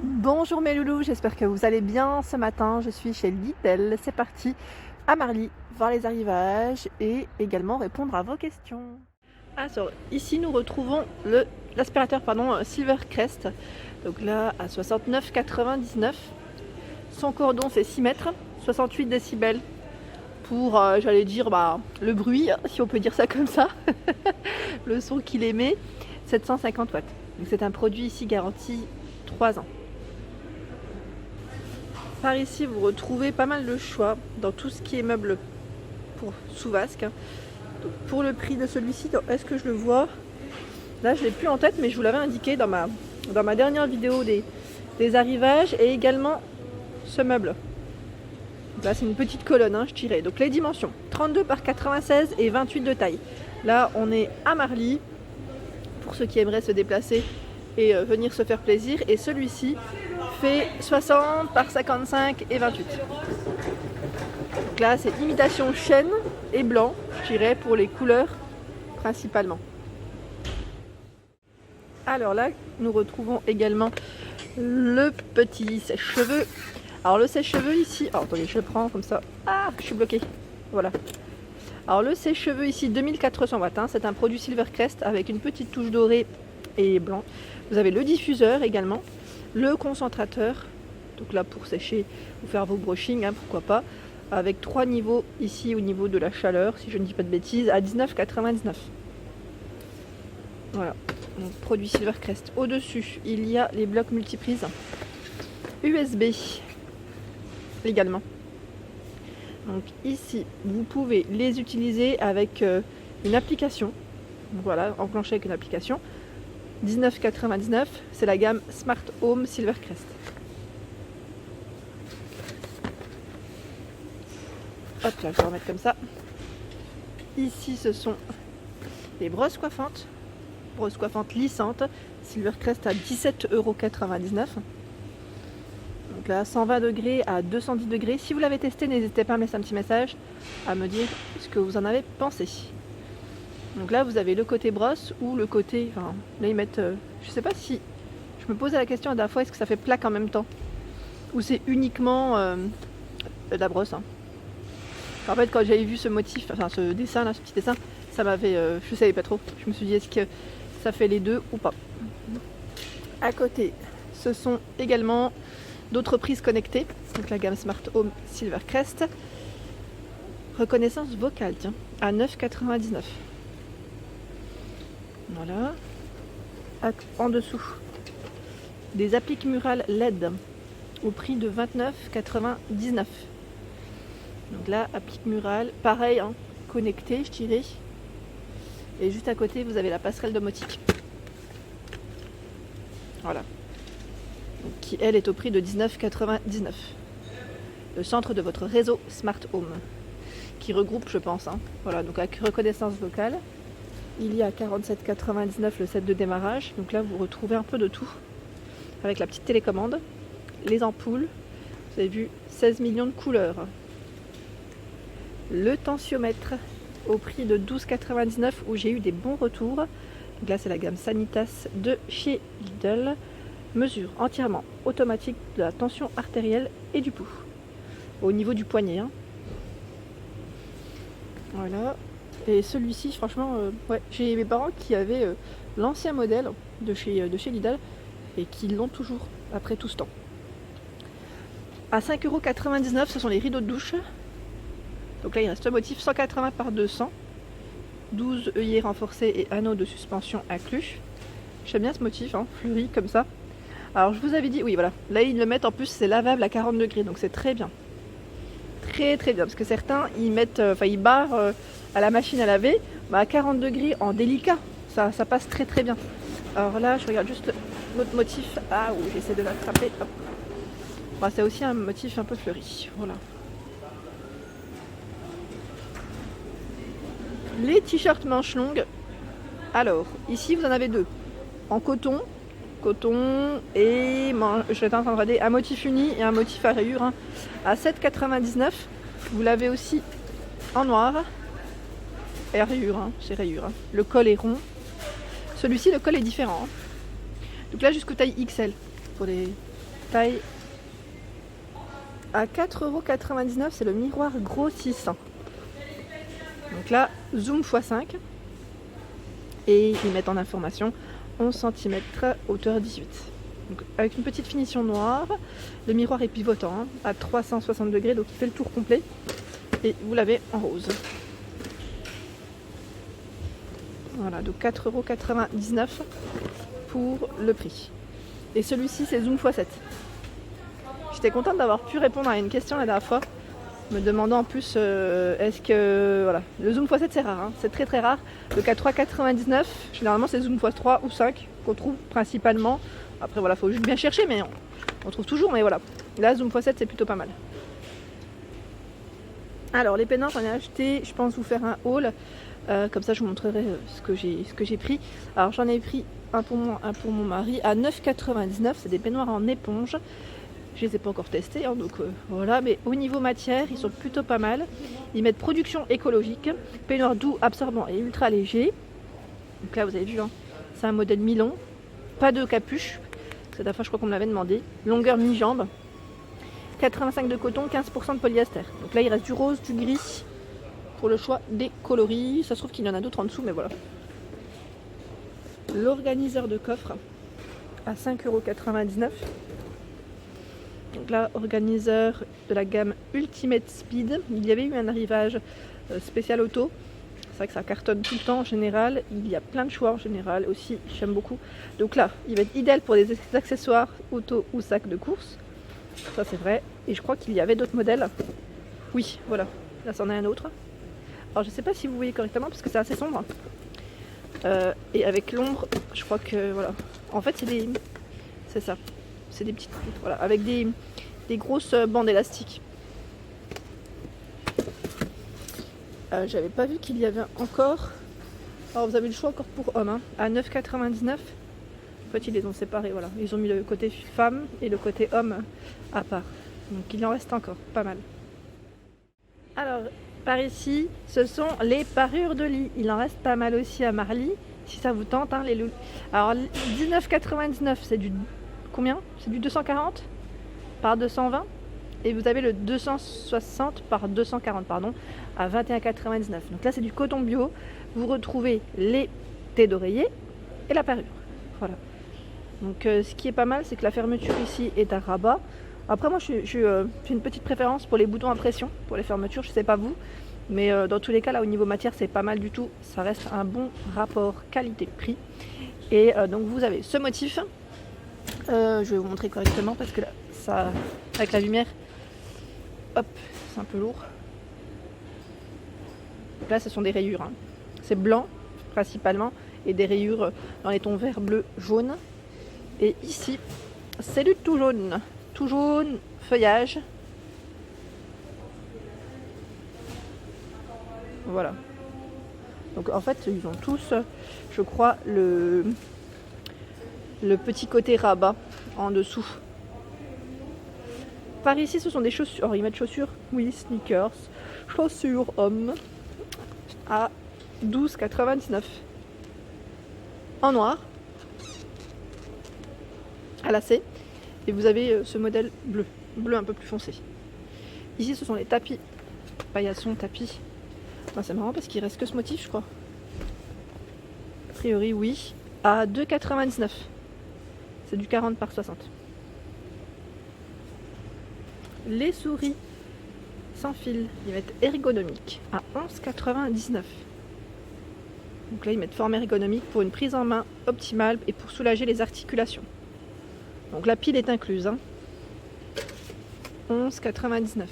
Bonjour mes loulous, j'espère que vous allez bien ce matin. Je suis chez Lidl. C'est parti à Marly, voir les arrivages et également répondre à vos questions. Alors, ici nous retrouvons l'aspirateur Silvercrest. Donc là à 69,99. Son cordon c'est 6 mètres, 68 décibels pour, j'allais dire, le bruit, si on peut dire ça comme ça. Le son qu'il émet, 750 watts. Donc c'est un produit ici garanti 3 ans. Par ici, vous retrouvez pas mal de choix dans tout ce qui est meubles pour sous vasque. Donc, pour le prix de celui-ci, est-ce que je le vois? Là, je l'ai plus en tête, mais je vous l'avais indiqué dans ma dernière vidéo des arrivages et également ce meuble. Donc là, c'est une petite colonne, je dirais. Donc les dimensions 32 par 96 et 28 de taille. Là, on est à Marly pour ceux qui aimeraient se déplacer et venir se faire plaisir. Et celui-ci fait 60 par 55 et 28. Donc là, c'est imitation chêne et blanc, je dirais, pour les couleurs principalement. Alors là, nous retrouvons également le petit sèche-cheveux. Alors le sèche-cheveux ici, attendez, je le prends comme ça. Ah, je suis bloquée. Voilà. Alors le sèche-cheveux ici, 2400 watts. C'est un produit Silvercrest avec une petite touche dorée et blanc. Vous avez le diffuseur également, le concentrateur. Donc là pour sécher ou faire vos brushing, pourquoi pas. Avec 3 niveaux ici au niveau de la chaleur, si je ne dis pas de bêtises, à 19,99. Voilà, donc produit Silvercrest. Au-dessus, il y a les blocs multiprises USB également. Donc ici, vous pouvez les utiliser avec une application. Donc voilà, enclencher avec une application. 19,99, c'est la gamme Smart Home Silvercrest. Hop là, je vais remettre comme ça. Ici, ce sont les brosses coiffantes lissantes. Silvercrest à 17,99 €. Donc là, 120 degrés à 210 degrés. Si vous l'avez testé, n'hésitez pas à me laisser un petit message, à me dire ce que vous en avez pensé. Donc là, vous avez le côté brosse ou le côté... Enfin, là, ils mettent... je sais pas si... Je me posais la question la dernière fois, est-ce que ça fait plaque en même temps? Ou c'est uniquement de la brosse. En fait, quand j'avais vu ce motif, enfin ce dessin là, ce petit dessin, ça m'avait... je savais pas trop. Je me suis dit, est-ce que ça fait les deux ou pas? À côté, ce sont également d'autres prises connectées. Donc la gamme Smart Home Silvercrest. Reconnaissance vocale, tiens, à 9,99 €. Voilà. En dessous, des appliques murales LED au prix de 29,99 €. Donc là, applique murale, pareil, connecté, je dirais. Et juste à côté, vous avez la passerelle domotique. Voilà. Donc, qui, elle, est au prix de 19,99 €. Le centre de votre réseau Smart Home. Qui regroupe, je pense. Voilà, donc avec reconnaissance vocale. Il y a 47,99 € le set de démarrage. Donc là, vous retrouvez un peu de tout. Avec la petite télécommande, les ampoules. Vous avez vu, 16 millions de couleurs. Le tensiomètre au prix de 12,99 € où j'ai eu des bons retours. Donc là, c'est la gamme Sanitas de chez Lidl. Mesure entièrement automatique de la tension artérielle et du pouls. Au niveau du poignet. Voilà. Et celui-ci, franchement, ouais, j'ai mes parents qui avaient l'ancien modèle de chez Lidl et qui l'ont toujours après tout ce temps. À 5,99 €, ce sont les rideaux de douche. Donc là, il reste le motif 180 par 200. 12 œillets renforcés et anneaux de suspension inclus. J'aime bien ce motif, fleuri comme ça. Alors, je vous avais dit, oui, voilà. Là, ils le mettent en plus, c'est lavable à 40 degrés, donc c'est très bien. Très très bien, parce que certains, ils mettent, ils barrent à la machine à laver, à 40 degrés en délicat. Ça passe très très bien. Alors là, je regarde juste l'autre motif. Ah oui, j'essaie de l'attraper. C'est aussi un motif un peu fleuri. Voilà. Les t-shirts manches longues. Alors, ici, vous en avez deux. En coton et j'étais en train de regarder un motif uni et un motif à rayures à 7,99 €. Vous l'avez aussi en noir et à rayures, c'est rayures. Le col est rond. Celui-ci, le col est différent. Donc là, jusqu'au taille XL pour les taille à 4,99 €, c'est le miroir grossissant. Donc là, zoom x5. Et ils mettent en information 11 cm, hauteur 18. Donc, avec une petite finition noire, le miroir est pivotant hein, à 360 degrés, donc il fait le tour complet. Et vous l'avez en rose. Voilà, donc 4,99 € pour le prix. Et celui-ci, c'est zoom x7. J'étais contente d'avoir pu répondre à une question la dernière fois, me demandant en plus est-ce que voilà, le zoom x7 c'est rare, hein, c'est très très rare. Donc à 3,99 €, généralement c'est zoom x3 ou 5 qu'on trouve principalement. Après voilà, faut juste bien chercher, mais on trouve toujours. Mais voilà, là zoom x7 c'est plutôt pas mal. Alors les peinards, j'en ai acheté, je pense vous faire un haul. Comme ça je vous montrerai ce que j'ai pris. Alors j'en ai pris un pour moi, un pour mon mari à 9,99 €. C'est des peignoirs en éponge. Je les ai pas encore testés, hein, donc voilà. Mais au niveau matière, ils sont plutôt pas mal. Ils mettent production écologique, peignoir doux, absorbant et ultra léger. Donc là vous avez vu, hein, c'est un modèle mi-long. Pas de capuche. Cette dernière fois je crois qu'on me l'avait demandé. Longueur mi-jambe. 85 de coton, 15% de polyester. Donc là il reste du rose, du gris pour le choix des coloris. Ça se trouve qu'il y en a d'autres en dessous, mais voilà. L'organiseur de coffre à 5,99 €. Donc là, organiseur de la gamme Ultimate Speed. Il y avait eu un arrivage spécial auto. C'est vrai que ça cartonne tout le temps en général. Il y a plein de choix en général aussi. J'aime beaucoup. Donc là, il va être idéal pour des accessoires auto ou sacs de course. Ça c'est vrai. Et je crois qu'il y avait d'autres modèles. Oui, voilà. Là, c'en est un autre. Alors je ne sais pas si vous voyez correctement parce que c'est assez sombre. Et avec l'ombre, je crois que voilà. En fait, c'est ça. C'est des petites poutres, voilà, avec des grosses bandes élastiques. J'avais pas vu qu'il y avait encore. Alors vous avez le choix encore pour hommes, hein, à 9,99 €. En fait, ils les ont séparés, voilà. Ils ont mis le côté femme et le côté homme à part. Donc il en reste encore, pas mal. Alors, par ici, ce sont les parures de lit. Il en reste pas mal aussi à Marly, si ça vous tente, hein, les loups. Alors, 19,99 €, c'est du combien? C'est du 240 par 220. Et vous avez le 260 par 240, pardon, à 21,99 €. Donc là, c'est du coton bio. Vous retrouvez les têtes d'oreiller et la parure. Voilà. Donc, ce qui est pas mal, c'est que la fermeture ici est à rabat. Après, moi, j'ai une petite préférence pour les boutons à pression, pour les fermetures. Je sais pas vous, mais dans tous les cas, là, au niveau matière, c'est pas mal du tout. Ça reste un bon rapport qualité-prix. Et donc, vous avez ce motif. Je vais vous montrer correctement parce que là, ça, avec la lumière, hop, c'est un peu lourd. Donc là, ce sont des rayures, hein. C'est blanc principalement et des rayures dans les tons vert, bleu, jaune. Et ici, c'est du tout jaune, feuillage. Voilà. Donc en fait, ils ont tous, je crois, le petit côté rabat en dessous. Par ici, ce sont des chaussures. Alors, ils mettent chaussures, oui, sneakers, chaussures hommes à 12,99 € en noir, à lacets. Et vous avez ce modèle bleu un peu plus foncé. Ici, ce sont les tapis, paillassons, tapis. Ben, c'est marrant parce qu'il reste que ce motif, je crois. A priori, oui, à 2,99 €. C'est du 40 par 60. Les souris sans fil, ils mettent ergonomique à 11,99 €. Donc là, ils mettent forme ergonomique pour une prise en main optimale et pour soulager les articulations. Donc la pile est incluse, hein. 11,99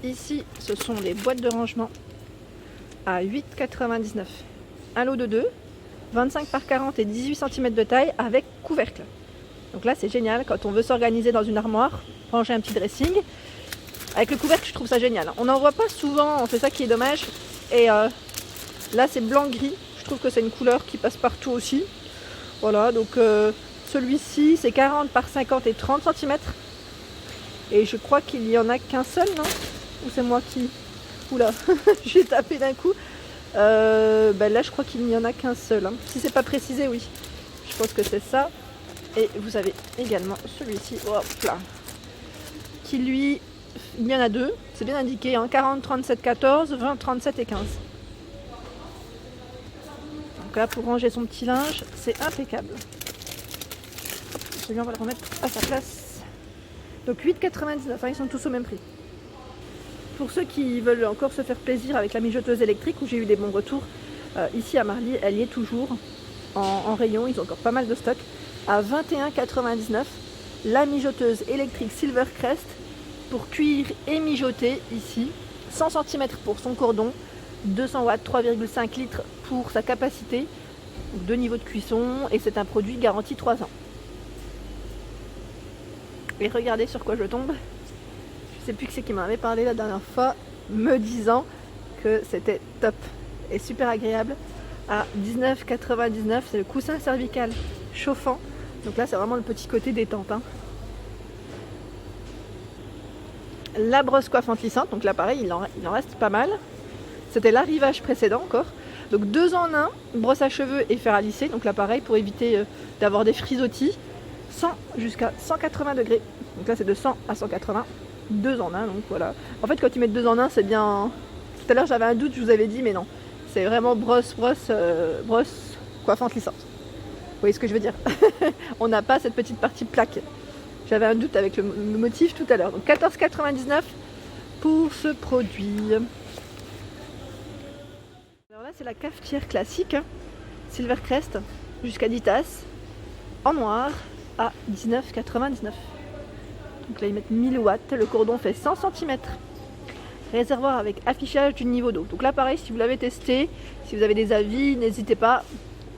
€. Ici, ce sont les boîtes de rangement à 8,99 €. Un lot de 2, 25 par 40 et 18 cm de taille avec couvercle. Donc là, c'est génial quand on veut s'organiser dans une armoire, ranger un petit dressing. Avec le couvercle, je trouve ça génial. On n'en voit pas souvent, c'est ça qui est dommage. Et là, c'est blanc-gris. Je trouve que c'est une couleur qui passe partout aussi. Voilà, donc celui-ci, c'est 40 par 50 et 30 cm. Et je crois qu'il n'y en a qu'un seul, non? Ou c'est moi qui... Oula, j'ai tapé d'un coup. Ben là, je crois qu'il n'y en a qu'un seul, hein. Si c'est pas précisé, oui. Je pense que c'est ça. Et vous avez également celui-ci, hop là, qui lui, il y en a deux, c'est bien indiqué, hein, 40, 37, 14, 20, 37 et 15. Donc là, pour ranger son petit linge, c'est impeccable. Celui-là, on va le remettre à sa place. Donc 8,99, hein, ils sont tous au même prix. Pour ceux qui veulent encore se faire plaisir avec la mijoteuse électrique, où j'ai eu des bons retours, ici à Marly, elle y est toujours en rayon, ils ont encore pas mal de stock. À 21,99, la mijoteuse électrique Silvercrest pour cuire et mijoter ici, 100 cm pour son cordon, 200 watts, 3,5 litres pour sa capacité, 2 niveaux de cuisson, et c'est un produit garanti 3 ans. Et regardez sur quoi je tombe. Je sais plus qui c'est qui m'en avait parlé la dernière fois, me disant que c'était top et super agréable. À 19,99, c'est le coussin cervical chauffant. Donc là, c'est vraiment le petit côté détente, hein. La brosse coiffante lissante, donc là pareil, il en reste pas mal. C'était l'arrivage précédent encore. Donc 2 en 1, brosse à cheveux et fer à lisser. Donc là pareil, pour éviter d'avoir des frisottis, 100 jusqu'à 180 degrés. Donc là c'est de 100 à 180, 2 en 1, donc voilà. En fait quand ils mettent 2 en 1, c'est bien... Tout à l'heure j'avais un doute, je vous avais dit, mais non. C'est vraiment brosse coiffante lissante. Vous voyez ce que je veux dire? On n'a pas cette petite partie plaque. J'avais un doute avec le motif tout à l'heure. Donc 14,99 pour ce produit. Alors là, c'est la cafetière classique, hein, Silvercrest, jusqu'à 10 tasses, en noir, à 19,99. Donc là, ils mettent 1000 watts. Le cordon fait 100 cm. Réservoir avec affichage du niveau d'eau. Donc là, pareil, si vous l'avez testé, si vous avez des avis, n'hésitez pas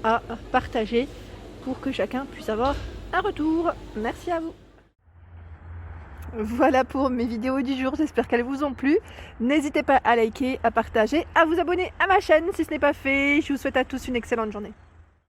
à partager pour que chacun puisse avoir un retour. Merci à vous. Voilà pour mes vidéos du jour, j'espère qu'elles vous ont plu. N'hésitez pas à liker, à partager, à vous abonner à ma chaîne si ce n'est pas fait. Je vous souhaite à tous une excellente journée.